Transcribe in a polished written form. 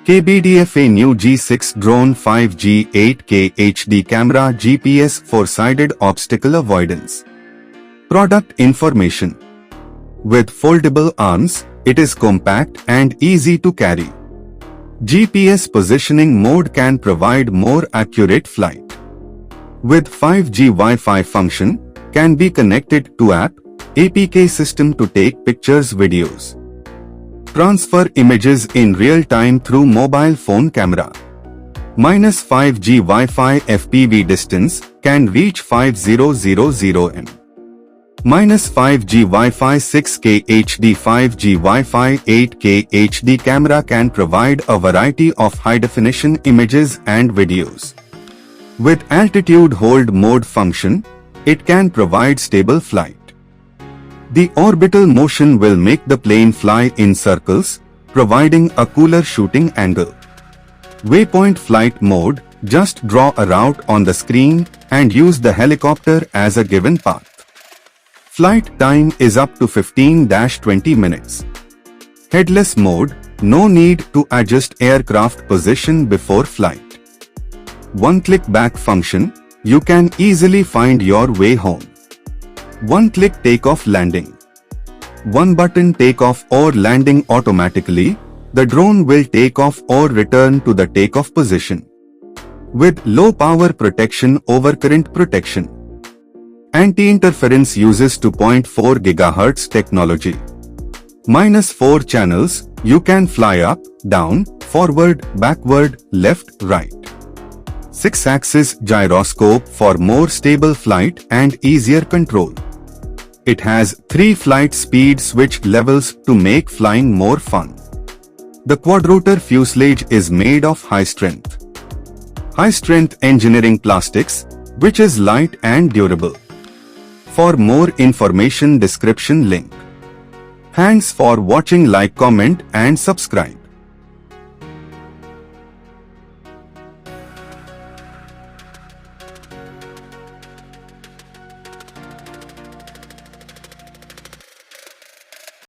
KBDFA new G6 drone 5G 8K HD camera GPS 4-sided obstacle avoidance. Product information. With foldable arms, it is compact and easy to carry. GPS positioning mode can provide more accurate flight. With 5G Wi-Fi function, can be connected to app, APK system to take pictures, videos. Transfer images in real time through mobile phone camera. -5G Wi-Fi FPV distance can reach 5000 m. -5G Wi-Fi 6K HD 5G Wi-Fi 8K HD camera can provide a variety of high-definition images and videos. With altitude hold mode function, it can provide stable flight. The orbital motion will make the plane fly in circles, providing a cooler shooting angle. Waypoint flight mode, just draw a route on the screen and use the helicopter as a given path. Flight time is up to 15-20 minutes. Headless mode, no need to adjust aircraft position before flight. One-click back function, you can easily find your way home. One-click takeoff landing. One button takeoff or landing automatically, the drone will take off or return to the takeoff position. With low power protection over current protection. Anti-interference uses 2.4 GHz technology. -4 channels, you can fly up, down, forward, backward, left, right. 6-axis gyroscope for more stable flight and easier control. It has 3 flight speed switch levels to make flying more fun. The quadrotor fuselage is made of high-strength engineering plastics, which is light and durable. For more information, description link. Thanks for watching. Like, comment and subscribe.